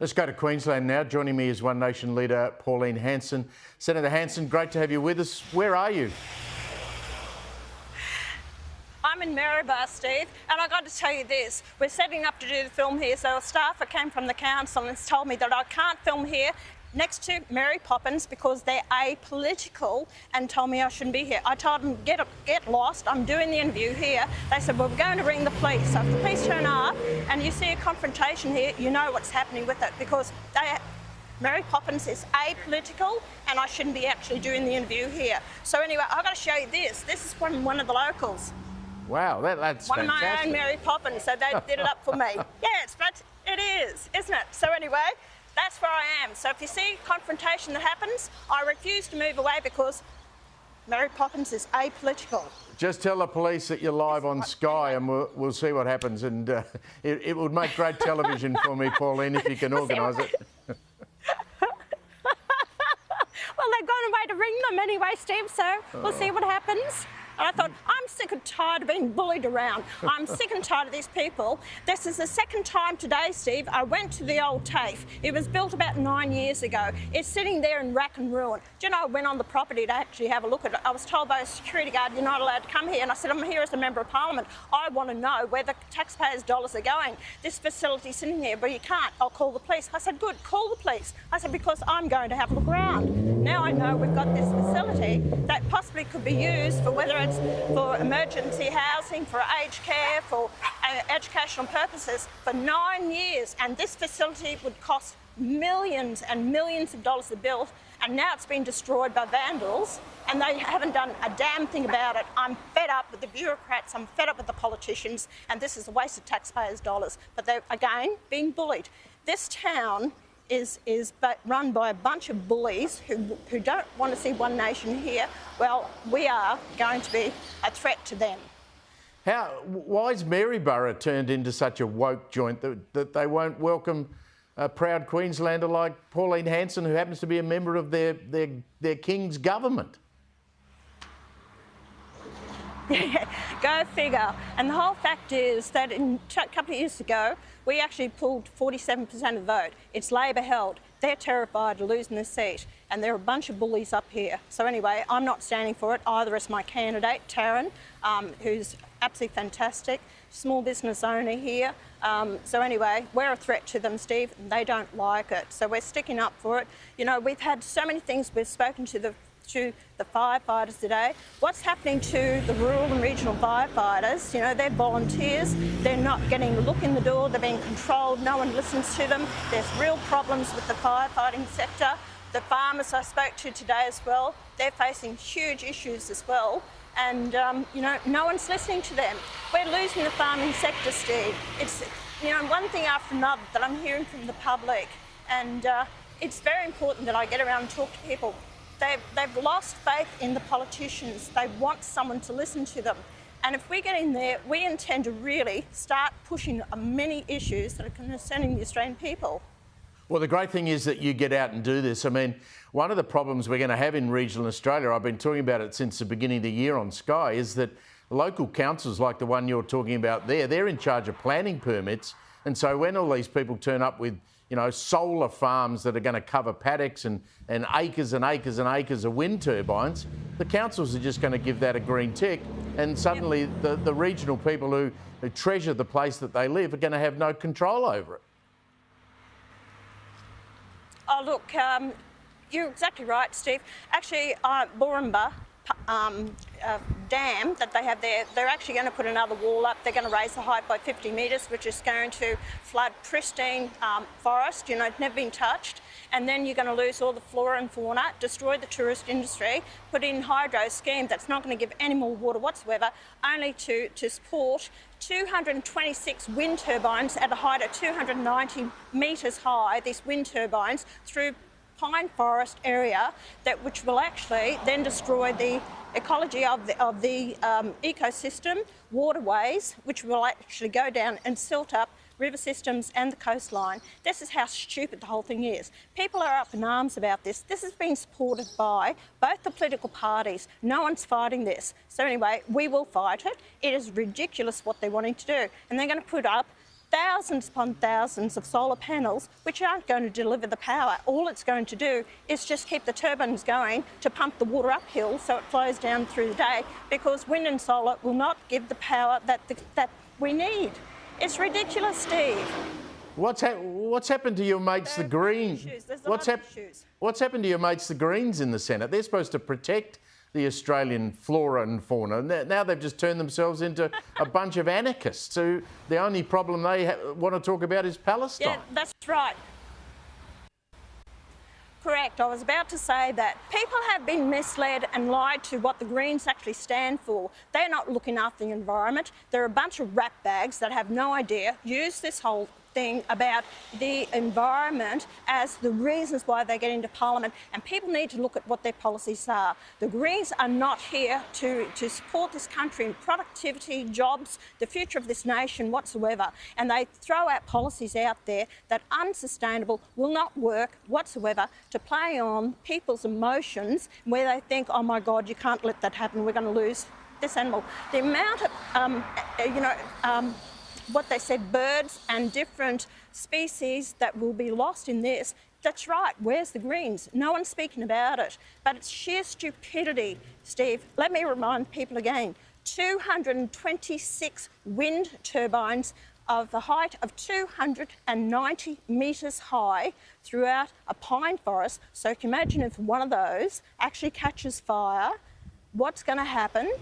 Let's go to Queensland now. Joining me is One Nation Leader Pauline Hanson. Senator Hanson, great to have you with us. Where are you? I'm in Maryborough, Steve, and I got to tell you this. We're setting up to do the film here, so a staffer came from the council and has told me that I can't film here next to Mary Poppins because they're apolitical and told me I shouldn't be here. I told them, get lost, I'm doing the interview here. They said, well, we're going to ring the police. So if the police turn up and you see a confrontation here, you know what's happening with it because Mary Poppins is apolitical and I shouldn't be actually doing the interview here. So anyway, I've got to show you this. This is from one of the locals. Wow, that's one fantastic. Of my own Mary Poppins, so they did it up for me. Yes, but it is, isn't it? So anyway, that's where I am. So if you see confrontation that happens, I refuse to move away because Mary Poppins is apolitical. Just tell the police that you're live on Sky and we'll see what happens. And it would make great television for me, Pauline, if you can organise it. Well, they've gone away to ring them anyway, Steve, so we'll see what happens. And I thought, I'm sick and tired of being bullied around. I'm sick and tired of these people. This is the second time today, Steve, I went to the old TAFE. It was built about 9 years ago. It's sitting there in rack and ruin. Do you know, I went on the property to actually have a look at it. I was told by a security guard, you're not allowed to come here. And I said, I'm here as a Member of Parliament. I want to know where the taxpayers' dollars are going. This facility's sitting here, but you can't. I'll call the police. I said, good, call the police. I said, because I'm going to have a look around. Now I know we've got this facility that possibly could be used for whether it's for emergency housing, for aged care, for educational purposes for 9 years. And this facility would cost millions and millions of dollars to build. And now it's been destroyed by vandals and they haven't done a damn thing about it. I'm fed up with the bureaucrats, I'm fed up with the politicians, and this is a waste of taxpayers' dollars. But they're, again, being bullied. This town is run by a bunch of bullies who don't want to see One Nation here. Well, we are going to be a threat to them. Why is Maryborough turned into such a woke joint that they won't welcome a proud Queenslander like Pauline Hanson, who happens to be a member of their king's government? Go figure. And the whole fact is that a couple of years ago, we actually pulled 47% of the vote. It's Labor held. They're terrified of losing the seat. And there are a bunch of bullies up here. So anyway, I'm not standing for it, either as my candidate, Taryn, who's absolutely fantastic, small business owner here. So anyway, we're a threat to them, Steve, and they don't like it. So we're sticking up for it. You know, we've had so many things. We've spoken to the firefighters today. What's happening to the rural and regional firefighters? You know, they're volunteers. They're not getting a look in the door. They're being controlled. No one listens to them. There's real problems with the firefighting sector. The farmers I spoke to today as well, they're facing huge issues as well. And, you know, no one's listening to them. We're losing the farming sector, Steve. It's, you know, one thing after another that I'm hearing from the public. And it's very important that I get around and talk to people. They've lost faith in the politicians. They want someone to listen to them. And if we get in there, we intend to really start pushing many issues that are concerning the Australian people. Well, the great thing is that you get out and do this. I mean, one of the problems we're going to have in regional Australia, I've been talking about it since the beginning of the year on Sky, is that local councils like the one you're talking about there, they're in charge of planning permits. And so when all these people turn up with, you know, solar farms that are going to cover paddocks and acres and acres and acres of wind turbines, the councils are just going to give that a green tick. And suddenly the regional people who treasure the place that they live are going to have no control over it. Oh, look, you're exactly right, Steve. Actually, Boorumba dam that they have there, they're actually going to put another wall up. They're going to raise the height by 50 metres, which is going to flood pristine forest, you know, it's never been touched. And then you're going to lose all the flora and fauna, destroy the tourist industry, put in hydro scheme that's not going to give any more water whatsoever, only to support 226 wind turbines at a height of 290 metres high, these wind turbines, through pine forest area, which will actually then destroy the ecology of the ecosystem, waterways, which will actually go down and silt up river systems and the coastline. This is how stupid the whole thing is. People are up in arms about this. This has been supported by both the political parties. No one's fighting this. So anyway, we will fight it. It is ridiculous what they're wanting to do. And they're going to put up thousands upon thousands of solar panels which aren't going to deliver the power. All it's going to do is just keep the turbines going to pump the water uphill so it flows down through the day, because wind and solar will not give the power that we need. It's ridiculous, Steve. What's happened to your mates, the Greens? What's happened to your mates, the Greens, in the Senate? They're supposed to protect the Australian flora and fauna. Now they've just turned themselves into a bunch of anarchists who the only problem they want to talk about is Palestine. Yeah, that's right. Correct. I was about to say that people have been misled and lied to what the Greens actually stand for. They're not looking after the environment. They're a bunch of ratbags that have no idea, use this whole thing about the environment as the reasons why they get into Parliament, and people need to look at what their policies are. The Greens are not here to support this country in productivity, jobs, the future of this nation whatsoever, and they throw out policies out there that are unsustainable, will not work whatsoever, to play on people's emotions where they think, oh my God, you can't let that happen, we're going to lose this animal. The amount of, what they said, birds and different species that will be lost in this. That's right, where's the Greens? No one's speaking about it. But it's sheer stupidity, Steve. Let me remind people again, 226 wind turbines of the height of 290 metres high throughout a pine forest. So you can imagine if one of those actually catches fire, what's going to happen?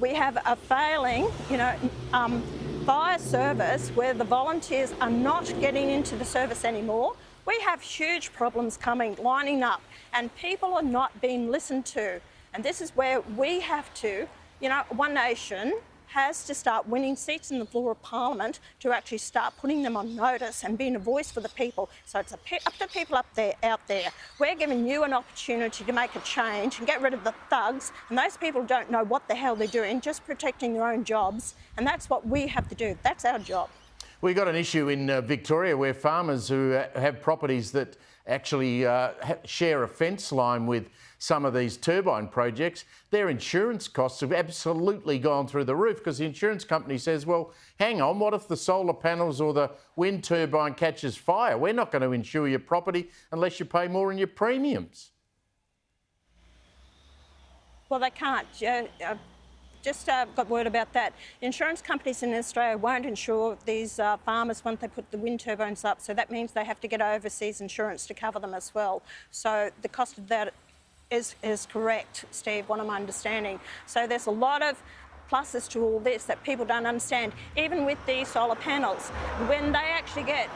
We have a failing, fire service where the volunteers are not getting into the service anymore. We have huge problems coming, lining up, and people are not being listened to. And this is where we have to, One Nation has to start winning seats in the floor of Parliament to actually start putting them on notice and being a voice for the people. So it's up to people out there. We're giving you an opportunity to make a change and get rid of the thugs, and those people don't know what the hell they're doing, just protecting their own jobs, and that's what we have to do. That's our job. We got an issue in Victoria where farmers who have properties that actually share a fence line with some of these turbine projects, their insurance costs have absolutely gone through the roof, because the insurance company says, well, hang on, what if the solar panels or the wind turbine catches fire? We're not going to insure your property unless you pay more in your premiums. Well, they can't. Just got word about that. Insurance companies in Australia won't insure these farmers once they put the wind turbines up, so that means they have to get overseas insurance to cover them as well. So the cost of that is correct, Steve, what I'm understanding. So there's a lot of pluses to all this that people don't understand. Even with these solar panels, when they actually get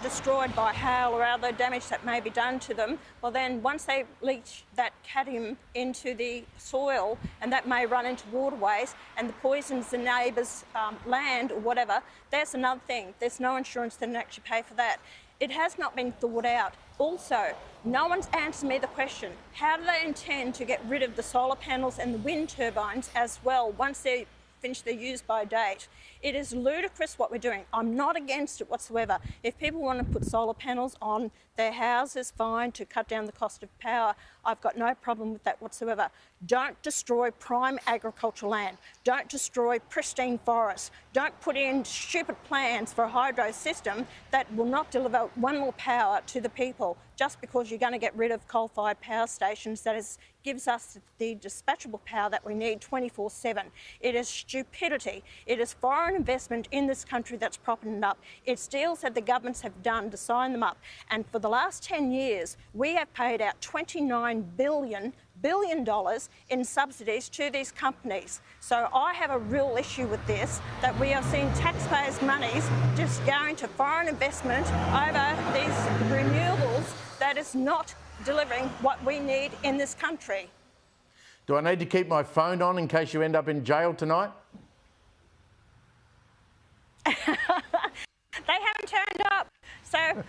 destroyed by hail or other damage that may be done to them, well then once they leach that cadmium into the soil, and that may run into waterways and the poisons the neighbours' land or whatever, there's another thing. There's no insurance that can actually pay for that. It has not been thought out. Also, no one's answered me the question, how do they intend to get rid of the solar panels and the wind turbines as well once they finish their use-by date? It is ludicrous what we're doing. I'm not against it whatsoever. If people want to put solar panels on their houses, fine, to cut down the cost of power, I've got no problem with that whatsoever. Don't destroy prime agricultural land. Don't destroy pristine forests. Don't put in stupid plans for a hydro system that will not deliver one more power to the people just because you're going to get rid of coal-fired power stations that gives us the dispatchable power that we need 24/7. It is stupidity. It is foreign investment in this country that's propping it up. It's deals that the governments have done to sign them up. And for the last 10 years, we have paid out $29 billion in subsidies to these companies. So I have a real issue with this, that we are seeing taxpayers' monies just going to foreign investment over these renewables that is not delivering what we need in this country. Do I need to keep my phone on in case you end up in jail tonight? They haven't turned up. So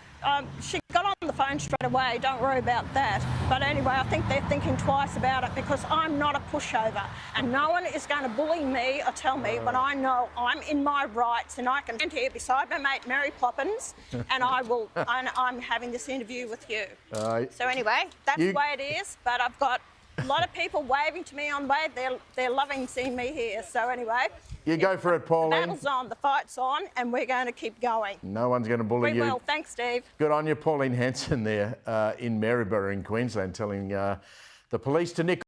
she got on the phone straight away, don't worry about that. But anyway, I think they're thinking twice about it, because I'm not a pushover, and no one is going to bully me or tell me when I know I'm in my rights, and I can stand here beside my mate Mary Poppins and I'm having this interview with you. So anyway, that's the way it is, but I've got A lot of people waving to me on the way. They're loving seeing me here. So anyway. You go for it, Pauline. The battle's on, the fight's on, and we're going to keep going. No one's going to bully you. We will. Thanks, Steve. Good on you, Pauline Hanson there in Maryborough in Queensland, telling the police to nick